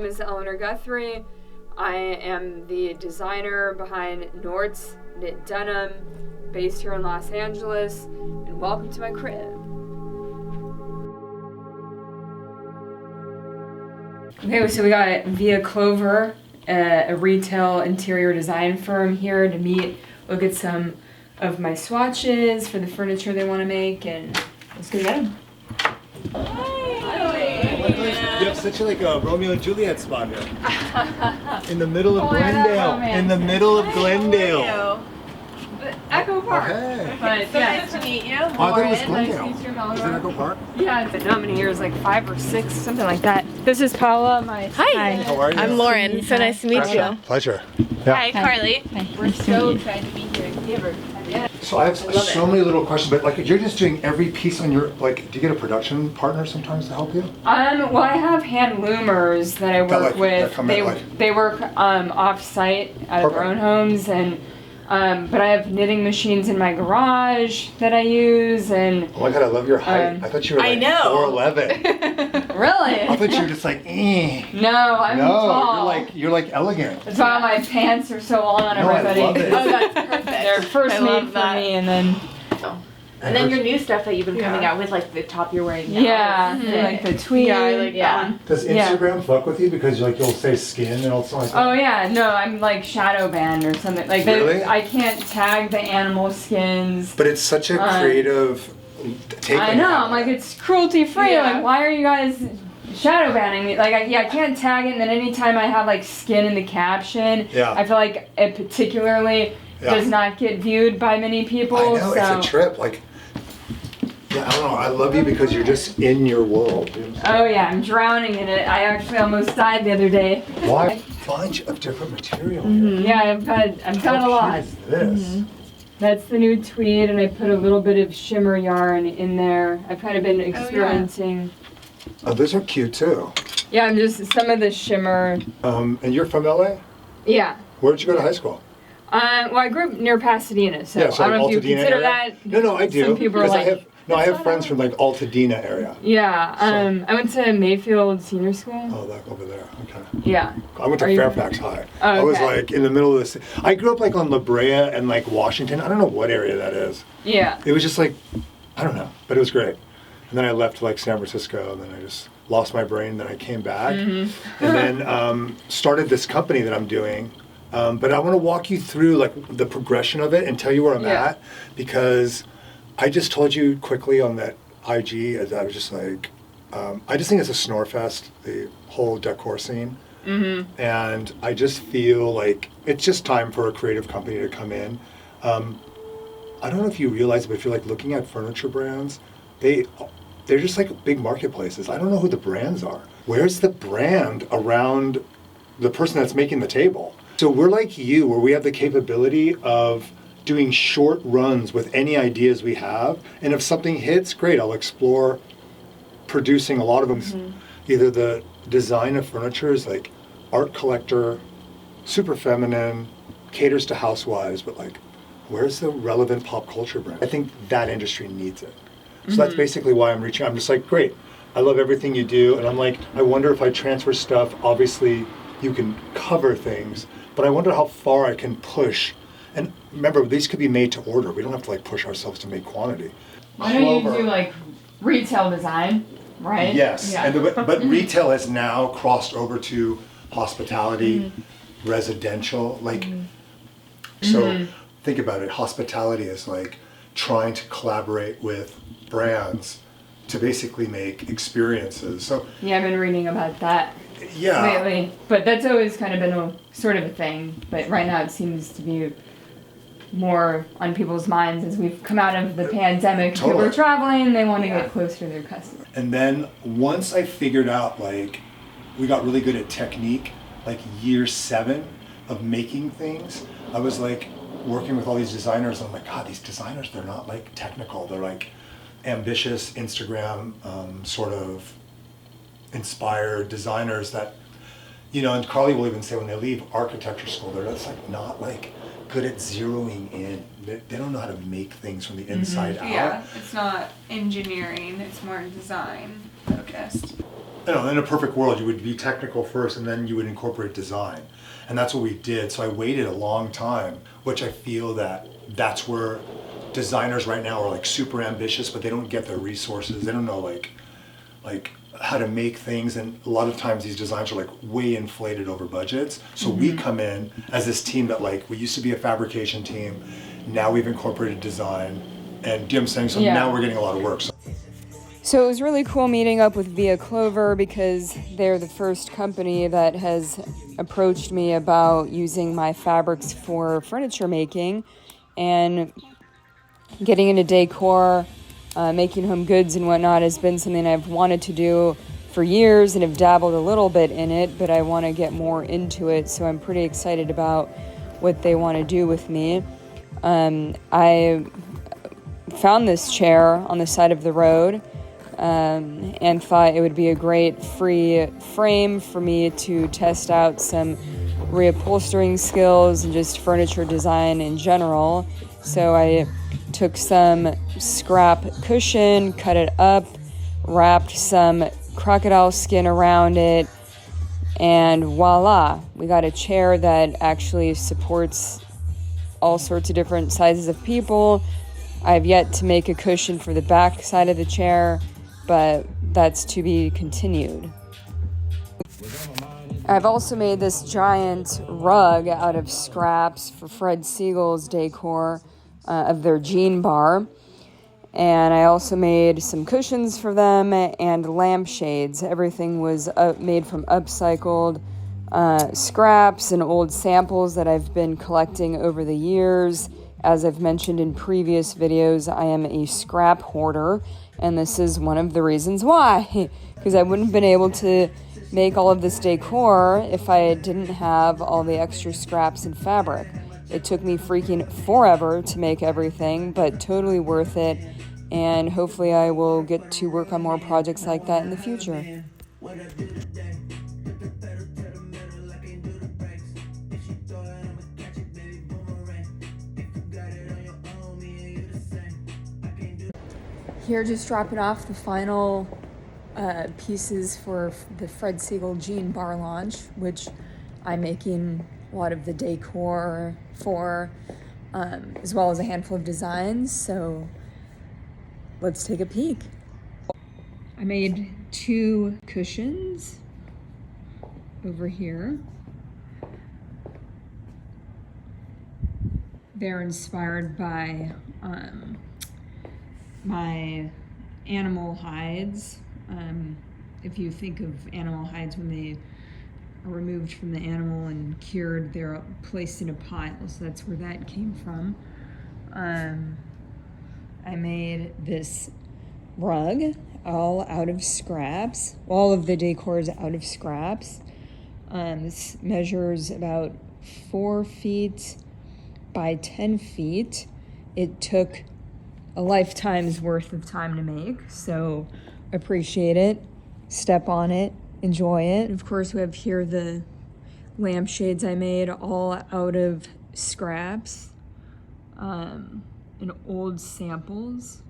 is Eleanore Guthrie. I am the designer behind Nort's Knit Denim, based here in Los Angeles, and welcome to my crib. Okay, so we got Via Clover, a retail interior design firm here to look at some of my swatches for the furniture they want to make, and let's go get them. You have such a Romeo and Juliet spot here. In the middle of Glendale. In the middle of Glendale. Echo Park. Hey. But nice to meet you. I thought it was Glendale. Nice to meet you, Is it Echo Park? Yeah, it's been how many years? Like 5 or 6, something like that. This is Paula, Hi. How are you? I'm Lauren. So nice to meet you. Pleasure. Yeah. Hi, Carly. We're so excited to be here. So I have so many little questions, but you're just doing every piece on your, do you get a production partner sometimes to help you? Well, I have hand loomers that I work with. They work off-site out of their own homes, and but I have knitting machines in my garage that I use, and oh my god, I love your height. I thought you were 4'11". Really? I thought you were just No, I'm tall. You're like elegant. That's why my pants are so long on everybody. I love it. Oh, that's perfect. They're first made for me, and then. And then your new stuff that you've been coming out with, like the top you're wearing now. Yeah, like the tweed. Yeah, I like that one. Does Instagram fuck with you because you'll say skin and all stuff like that? Oh yeah, no, I'm like shadow banned or something. Like really? I can't tag the animal skins. But it's such a creative take. I know. I'm like, it's cruelty free. Yeah. Like, why are you guys shadow banning me? Like, I can't tag it. And then anytime I have like skin in the caption, I feel like it particularly does not get viewed by many people. I know, it's a trip. Yeah, I don't know. I love you because you're just in your world. Oh yeah, I'm drowning in it. I actually almost died the other day. Why? A bunch of different material. Yeah, I've got a lot. What is this? That's the new tweed, and I put a little bit of shimmer yarn in there. I've kind of been experimenting. Oh, those are cute too. Yeah, I'm just some of the shimmer. And you're from LA? Yeah. Where did you go to high school? Well, I grew up near Pasadena, so Yeah, so I don't know if you Altadena consider area? that. No, I do. Some people are like. I have friends from Altadena area. Yeah, I went to Mayfield Senior School. Oh, that over there. Okay. Yeah. I went to Fairfax High. Oh, okay. I was in the middle of this. I grew up on La Brea and Washington. I don't know what area that is. Yeah. It was just I don't know, but it was great. And then I left to San Francisco, and then I just lost my brain. Then I came back, and then started this company that I'm doing. But I want to walk you through the progression of it and tell you where I'm at, because I just told you quickly on that IG, as I was just I just think it's a snore fest, the whole decor scene. And I just feel like it's just time for a creative company to come in. I don't know if you realize it, but if you're looking at furniture brands, they're just big marketplaces. I don't know who the brands are. Where's the brand around the person that's making the table? So we're like you, where we have the capability of doing short runs with any ideas we have, and if something hits, great, I'll explore producing a lot of them. Either the design of furniture is art collector, super feminine, caters to housewives, but where's the relevant pop culture brand? I think that industry needs it. So that's basically why I'm reaching. I'm just great, I love everything you do, and I'm I wonder if I transfer stuff, obviously you can cover things, but I wonder how far I can push. And remember, these could be made to order. We don't have to push ourselves to make quantity. I know you do retail design, right? Yes, but retail has now crossed over to hospitality, residential. So think about it. Hospitality is trying to collaborate with brands to basically make experiences. So yeah, I've been reading about that. Yeah. Lately, but that's always kind of been a sort of a thing. But right now, it seems to be more on people's minds as we've come out of the pandemic. Totally. People are traveling, they want to get closer to their customers. And then once I figured out, we got really good at technique, year 7 of making things, I was working with all these designers, and I'm God, these designers, they're not technical, they're ambitious Instagram sort of inspired designers that, and Carly will even say when they leave architecture school, they're just not good at zeroing in. They don't know how to make things from the inside out. Yeah, it's not engineering, it's more design. perfectionist. You know, in a perfect world, you would be technical first and then you would incorporate design. And that's what we did. So I waited a long time, which I feel that's where designers right now are like super ambitious, but they don't get the resources. They don't know like how to make things. And a lot of times these designs are like way inflated over budgets. So we come in as this team that like, we used to be a fabrication team. Now we've incorporated design. And do you know what I'm saying? So now we're getting a lot of work. So it was really cool meeting up with Via Clover because they're the first company that has approached me about using my fabrics for furniture making and getting into decor, making home goods and whatnot has been something I've wanted to do for years and have dabbled a little bit in it, but I want to get more into it. So I'm pretty excited about what they want to do with me. I found this chair on the side of the road. And thought it would be a great free frame for me to test out some reupholstering skills and just furniture design in general. So I took some scrap cushion, cut it up, wrapped some crocodile skin around it, and voila, we got a chair that actually supports all sorts of different sizes of people. I've yet to make a cushion for the back side of the chair, but that's to be continued. I've also made this giant rug out of scraps for Fred Siegel's Decor of their jean bar. And I also made some cushions for them and lampshades. Everything was made from upcycled scraps and old samples that I've been collecting over the years. As I've mentioned in previous videos, I am a scrap hoarder, and this is one of the reasons why, because I wouldn't have been able to make all of this decor if I didn't have all the extra scraps and fabric. It took me freaking forever to make everything, but totally worth it, and hopefully I will get to work on more projects like that in the future. Here, just dropping off the final pieces for the Fred Siegel jean bar launch, which I'm making a lot of the decor for, as well as a handful of designs. So let's take a peek. I made 2 cushions over here. They're inspired by my animal hides. If you think of animal hides when they are removed from the animal and cured, they're placed in a pile, so that's where that came from. I made this rug all out of scraps. All of the decor is out of scraps. This measures about 4 feet by 10 feet. It took a lifetime's worth of time to make, so appreciate it, step on it, enjoy it. And of course, we have here the lampshades I made all out of scraps and old samples.